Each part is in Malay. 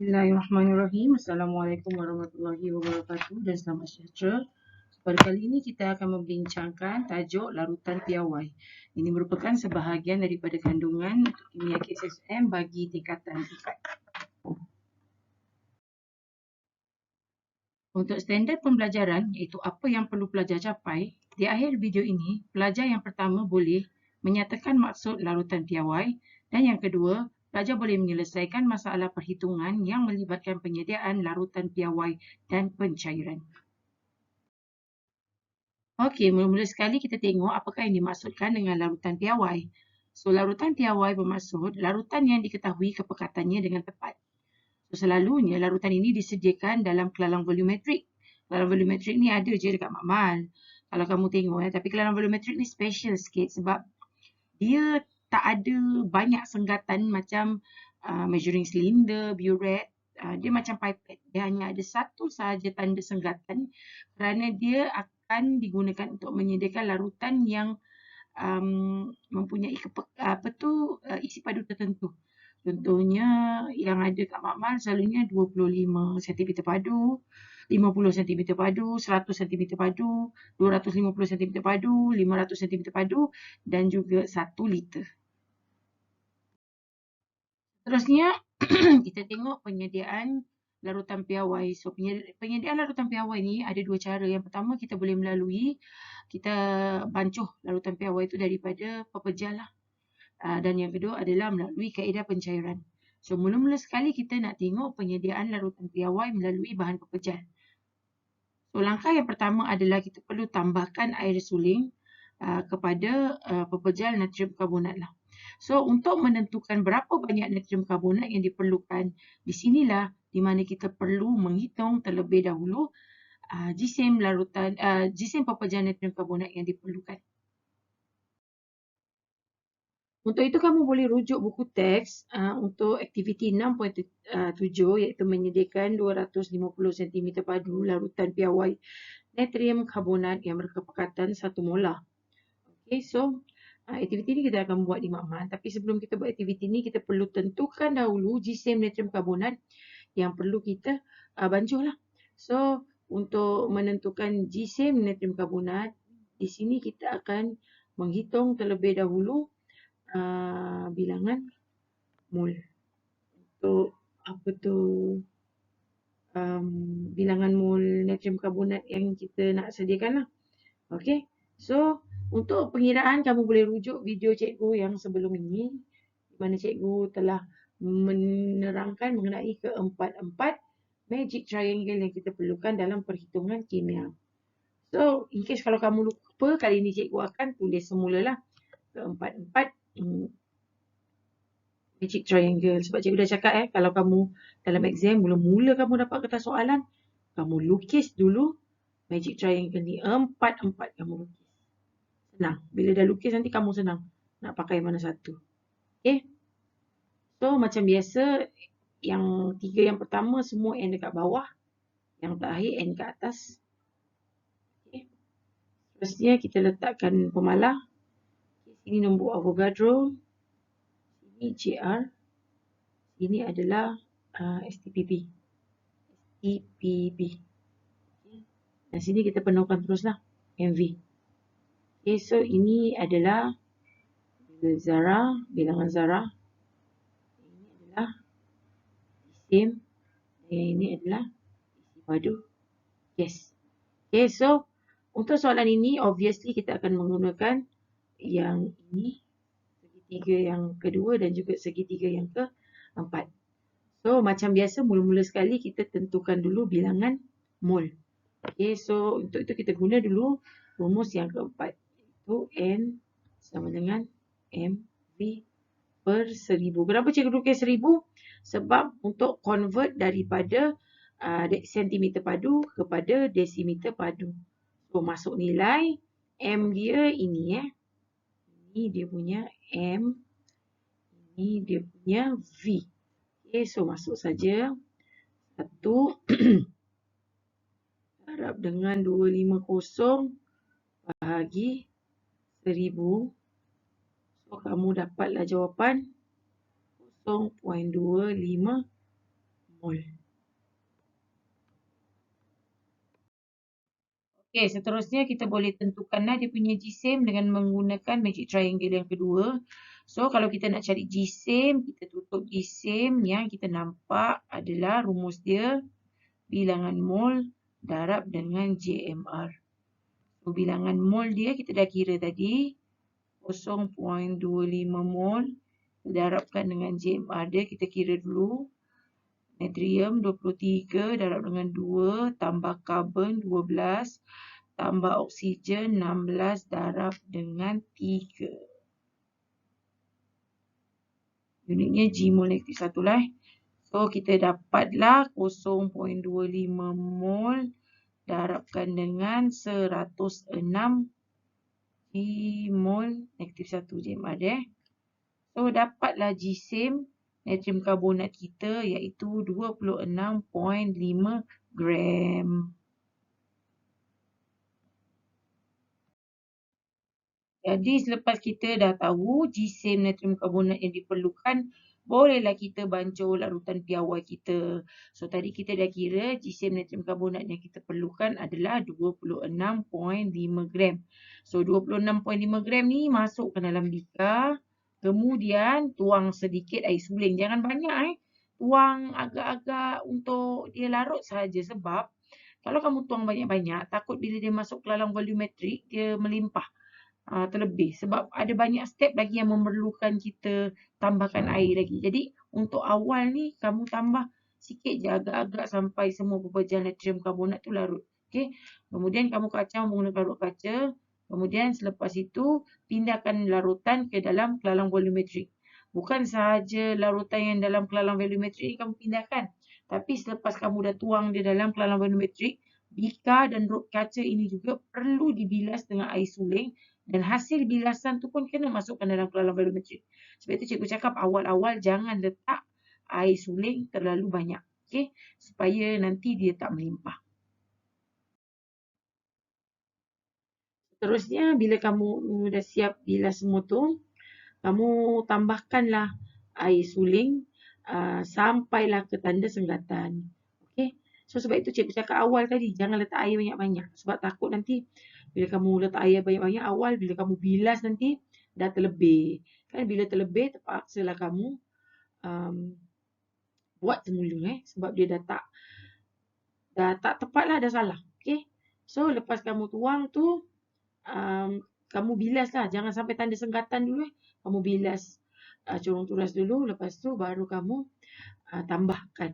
Bismillahirrahmanirrahim. Assalamualaikum warahmatullahi wabarakatuh dan selamat sejahtera. Pada kali ini kita akan membincangkan tajuk larutan piawai. Ini merupakan sebahagian daripada kandungan untuk kimia KSM bagi tingkatan 4. Untuk standard pembelajaran iaitu apa yang perlu pelajar capai, di akhir video ini pelajar yang pertama boleh menyatakan maksud larutan piawai dan yang kedua pelajar boleh menyelesaikan masalah perhitungan yang melibatkan penyediaan larutan piawai dan pencairan. Okey, mula-mula sekali kita tengok apakah yang dimaksudkan dengan larutan piawai. So, larutan piawai bermaksud larutan yang diketahui kepekatannya dengan tepat. So, selalunya larutan ini disediakan dalam kelalang volumetrik. Kelalang volumetrik ni ada je dekat makmal. Kalau kamu tengok tapi kelalang volumetrik ni special sikit sebab dia tak ada banyak senggatan macam measuring cylinder, burette. Dia macam pipette. Dia hanya ada satu sahaja tanda senggatan kerana dia akan digunakan untuk menyediakan larutan yang mempunyai isi padu tertentu. Contohnya yang ada kat makmal selalunya 25 cm padu, 50 cm padu, 100 cm padu, 250 cm padu, 500 cm padu dan juga 1 liter. Terusnya kita tengok penyediaan larutan piawai. So penyediaan larutan piawai ni ada dua cara. Yang pertama kita boleh melalui kita bancuh larutan piawai itu daripada pepejal lah. Dan yang kedua adalah melalui kaedah pencairan. So mula-mula sekali kita nak tengok penyediaan larutan piawai melalui bahan pepejal. So langkah yang pertama adalah kita perlu tambahkan air suling kepada pepejal natrium karbonat lah. So untuk menentukan berapa banyak natrium karbonat yang diperlukan, di sinilah di mana kita perlu menghitung terlebih dahulu jisim pepejal natrium karbonat yang diperlukan. Untuk itu kamu boleh rujuk buku teks untuk aktiviti 6.7 iaitu menyediakan 250 cm padu larutan piawai natrium karbonat yang berkepekatan 1 molar. Okay, so aktiviti ini kita akan buat di makmal. Tapi sebelum kita buat aktiviti ini, kita perlu tentukan dahulu jisim natrium karbonat yang perlu kita bancuh lah. So, untuk menentukan jisim natrium karbonat, di sini kita akan menghitung terlebih dahulu bilangan mol. Untuk apa tu bilangan mol natrium karbonat yang kita nak sediakan lah. Okay, so untuk pengiraan kamu boleh rujuk video cikgu yang sebelum ini di mana cikgu telah menerangkan mengenai keempat-empat magic triangle yang kita perlukan dalam perhitungan kimia. So, in case kalau kamu lupa, kali ini cikgu akan tulis semula lah keempat-empat magic triangle. Sebab cikgu dah cakap kalau kamu dalam exam mula-mula kamu dapat kertas soalan, kamu lukis dulu magic triangle ni. Empat-empat kamu lukis. Senang. Bila dah lukis nanti kamu senang nak pakai mana satu. Okay. So macam biasa yang tiga yang pertama semua N dekat bawah. Yang terakhir N dekat atas. Okay. Seterusnya kita letakkan pemalah. Sini nombor Avogadro. Sini JR. Ini adalah STPB. STPB. Okay. Dan sini kita penuhkan teruslah MV. Okay, so ini adalah bilangan zarah. Ini adalah jisim. Dan ini adalah isi padu gas. Okay, so untuk soalan ini, obviously kita akan menggunakan yang ini, segitiga yang kedua dan juga segitiga yang keempat. So, macam biasa, mula-mula sekali kita tentukan dulu bilangan mol. Okay, so untuk itu kita guna dulu rumus yang keempat. Itu N sama dengan MV per 1000. Kenapa cikgu tulis 1000? Sebab untuk convert daripada sentimeter padu kepada desimeter padu. So, masuk nilai M dia ini Ini dia punya M. Ini dia punya V. Okay, so masuk saja. 1 darab dengan 250 bahagi 1000. So, kamu dapatlah jawapan 0.25 mol. mol. Okey, seterusnya kita boleh tentukanlah dia punya GSIM dengan menggunakan magic triangle yang kedua. So, kalau kita nak cari GSIM, kita tutup GSIM yang kita nampak adalah rumus dia bilangan mol darab dengan JMR. So, bilangan mol dia kita dah kira tadi 0.25 mol darabkan dengan JMR dia kita kira dulu. Natrium 23 darab dengan 2 tambah karbon 12 tambah oksigen 16 darab dengan 3. Unitnya G mol negatif 1 lah. So, kita dapatlah 0.25 mol darabkan dengan 106 G mol negatif 1 JMR dia. So, dapatlah GSIM natrium karbonat kita iaitu 26.5 gram. Jadi selepas kita dah tahu GSIM natrium karbonat yang diperlukan, bolehlah kita bancur larutan piawai kita. So tadi kita dah kira GSIM natrium karbonat yang kita perlukan adalah 26.5 gram. So 26.5 gram ni masukkan dalam bikar. Kemudian tuang sedikit air suling. Jangan banyak Tuang agak-agak untuk dia larut sahaja sebab kalau kamu tuang banyak-banyak, takut bila dia masuk ke dalam volumetrik, dia melimpah. Terlebih sebab ada banyak step lagi yang memerlukan kita tambahkan air lagi. Jadi untuk awal ni kamu tambah sikit je agak-agak sampai semua perbezaan natrium karbonat tu larut. Okey. Kemudian kamu kacau menggunakan rot kaca. Kemudian selepas itu pindahkan larutan ke dalam kelalang volumetrik. Bukan sahaja larutan yang dalam kelalang volumetrik ni kamu pindahkan. Tapi selepas kamu dah tuang dia dalam kelalang volumetrik, bikar dan rot kaca ini juga perlu dibilas dengan air suling dan hasil bilasan tu pun kena masukkan dalam kelalang volumetrik. Sebab itu cikgu cakap awal-awal jangan letak air suling terlalu banyak. Okay? Supaya nanti dia tak melimpah. Seterusnya bila kamu dah siap bilas semua tu, kamu tambahkanlah air suling sampailah ke tanda senggatan. Okay? So sebab itu cikgu cakap awal tadi jangan letak air banyak-banyak. Sebab takut nanti bila kamu letak air banyak-banyak awal, bila kamu bilas nanti dah terlebih. Kan bila terlebih terpaksalah kamu buat semula sebab dia dah tak tepat lah, dah salah. Okay? So lepas kamu tuang tu, kamu bilas lah. Jangan sampai tanda senggatan dulu Kamu bilas corong turas dulu. Lepas tu baru kamu tambahkan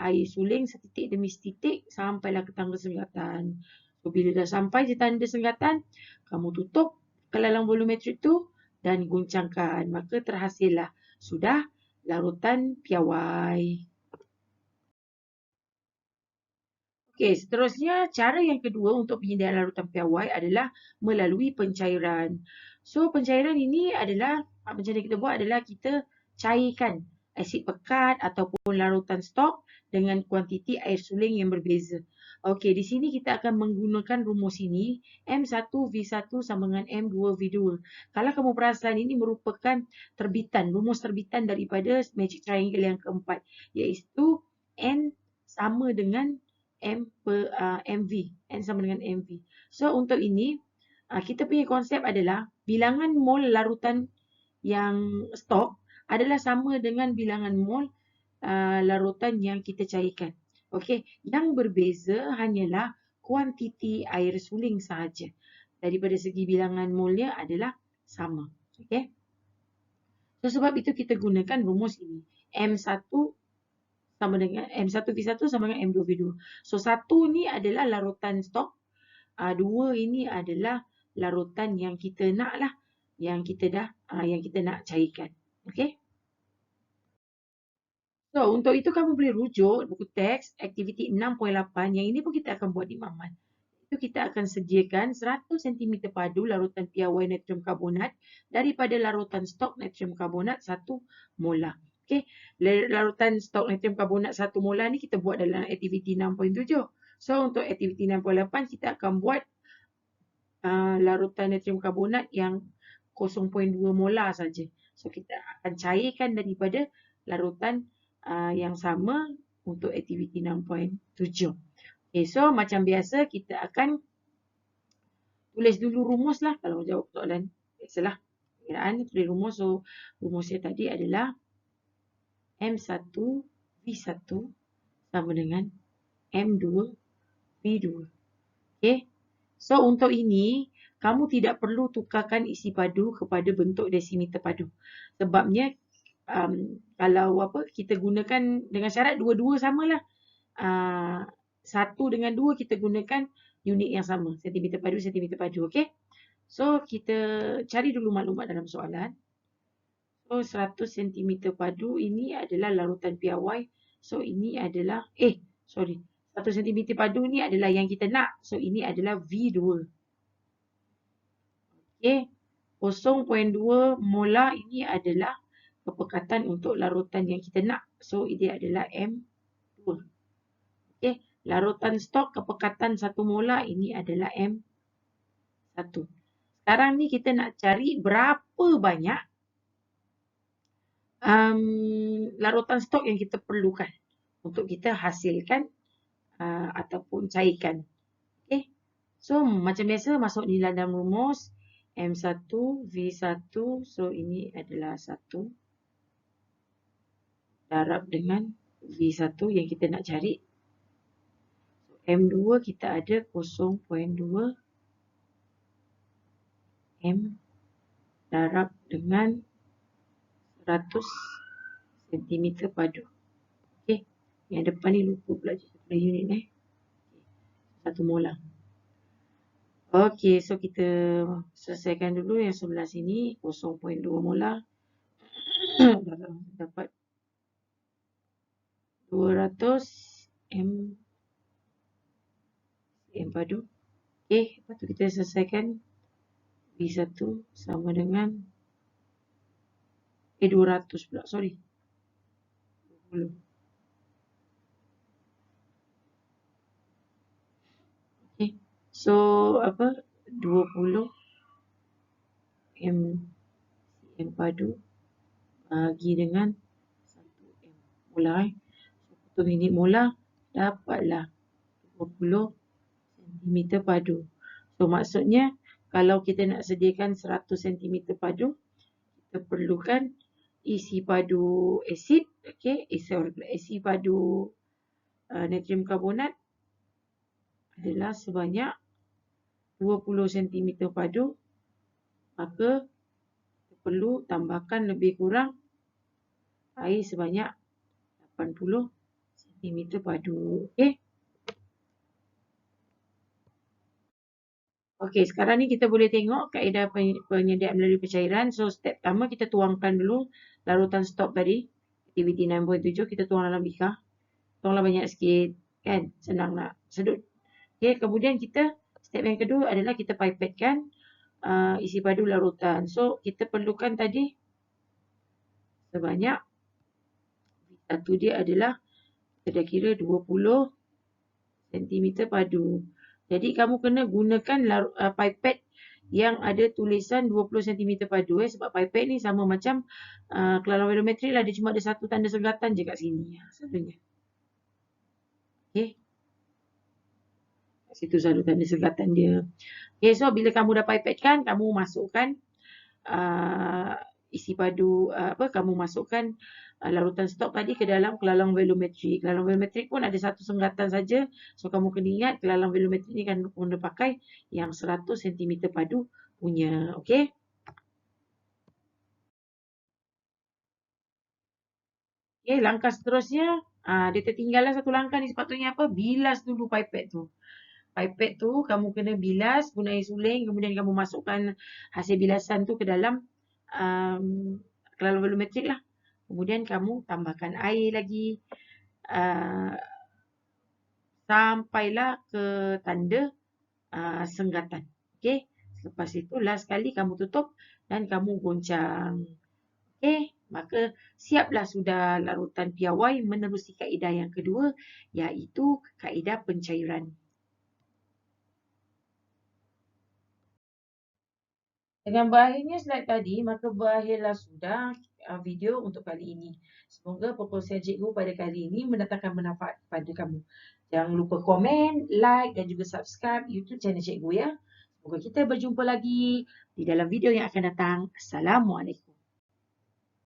air suling setitik demi setitik sampailah ke tanda senggatan. So, bila dah sampai di tanda senggatan, kamu tutup kelalang volumetrik tu dan guncangkan. Maka terhasillah sudah larutan piawai. Okey, seterusnya cara yang kedua untuk penyediaan larutan piawai adalah melalui pencairan. So, pencairan ini adalah, macam yang kita buat adalah kita cairkan asid pekat ataupun larutan stok dengan kuantiti air suling yang berbeza. Okey, di sini kita akan menggunakan rumus ini, M1V1 sama dengan M2V2. Kalau kamu perasan, ini merupakan rumus terbitan daripada magic triangle yang keempat, iaitu N sama dengan MV. N sama dengan MV. So, untuk ini, kita punya konsep adalah bilangan mol larutan yang stok adalah sama dengan bilangan mol larutan yang kita cairkan. Okey, yang berbeza hanyalah kuantiti air suling sahaja. Daripada segi bilangan molnya adalah sama. Okey. So, sebab itu kita gunakan rumus ini. M1 sama dengan M1V1 sama dengan M2V2. So, 1 ni adalah larutan stok. 2 ini adalah larutan yang kita nak lah. Yang kita nak cairkan. Okey. So, untuk itu kamu boleh rujuk buku teks aktiviti 6.8. Yang ini pun kita akan buat di Maman. Itu kita akan sediakan 100 cm padu larutan piawai natrium karbonat daripada larutan stok natrium karbonat 1 molar. Okey, larutan stok natrium karbonat 1 molar ni kita buat dalam aktiviti 6.7. So, untuk aktiviti 6.8 kita akan buat larutan natrium karbonat yang 0.2 molar saja. So, kita akan cairkan daripada larutan yang sama untuk aktiviti 6.7. Okay, so macam biasa kita akan tulis dulu rumus lah kalau jawab soalan. Biasalah. Kiraan tulis rumus. So rumusnya tadi adalah M1 V1 sama dengan M2 V2. Okay. So untuk ini, kamu tidak perlu tukarkan isi padu kepada bentuk desimeter padu. Sebabnya kalau kita gunakan dengan syarat dua-dua samalah. 1 dengan 2 kita gunakan unit yang sama. Sentimeter padu, sentimeter padu. Okay. So kita cari dulu maklumat dalam soalan. So 100 cm padu ini adalah larutan piawai. So ini adalah 100 cm padu ni adalah yang kita nak. So ini adalah V2. Okay. 0.2 molar ini adalah kepekatan untuk larutan yang kita nak. So dia adalah M2. Okay. Larutan stok kepekatan 1 molar ini adalah M1. Sekarang ni kita nak cari berapa banyak larutan stok yang kita perlukan untuk kita hasilkan ataupun cairkan. Okay. So macam biasa masuk di dalam rumus M1 V1. So ini adalah 1 darab dengan V1 yang kita nak cari. So, M2 kita ada 0.2 M darab dengan 100 cm padu. Okey. Yang depan ni lupa pula jumlah unit 1 molar. Okey, so kita selesaikan dulu yang sebelah sini 0.2 molar. Dapat 200 M padu. Okey, lepas tu kita selesaikan V1 sama dengan 200 pula, sorry. 20. Okay. So, 20 M padu bagi dengan 1 M molar. So, 1 minit molar dapatlah 20 cm padu. So, maksudnya kalau kita nak sediakan 100 cm padu, kita perlukan isi padu asid, isi padu natrium karbonat adalah sebanyak 20 cm padu, maka kita perlu tambahkan lebih kurang air sebanyak 80 cm padu. Okey. Okey, sekarang ni kita boleh tengok kaedah penyediaan melalui percairan. So, step pertama kita tuangkan dulu larutan stok tadi. Aktiviti 9.7 kita tuang dalam bikar. Tuanglah banyak sikit. Kan? Senang nak sedut. Okey, kemudian step yang kedua adalah kita pipetkan isi padu larutan. So, kita perlukan tadi sebanyak satu dia adalah kita dah kira 20 cm padu. Jadi kamu kena gunakan pipet yang ada tulisan 20 cm padu sebab pipet ni sama macam kelauran velometrik lah, dia cuma ada satu tanda segatan je kat sini selalunya. Okey. Kat situ selalu tanda segatan dia. Okey, so bila kamu dah pipetkan, kamu masukkan isi padu kamu masukkan larutan stok tadi ke dalam kelauran velometrik. Kelauran velometrik pun ada satu senggatan saja. So kamu kena ingat kelauran velometrik ni kan guna pakai yang 100 cm padu punya. Okey. Okey, langkah seterusnya dia tertinggallah satu langkah ni, sepatutnya apa? Bilas dulu pipet tu. Pipet tu kamu kena bilas guna air suling, kemudian kamu masukkan hasil bilasan tu ke dalam kelauran velometrik lah. Kemudian kamu tambahkan air lagi sampailah ke tanda senggatan. Okey. Lepas itu last kali kamu tutup dan kamu goncang. Okey. Maka siaplah sudah larutan piawai menerusi kaedah yang kedua, iaitu kaedah pencairan. Dengan berakhirnya slide tadi, maka berakhirlah sudah video untuk kali ini. Semoga perkongsian cikgu pada kali ini mendatangkan manfaat kepada kamu. Jangan lupa komen, like dan juga subscribe YouTube channel cikgu ya. Semoga kita berjumpa lagi di dalam video yang akan datang. Assalamualaikum.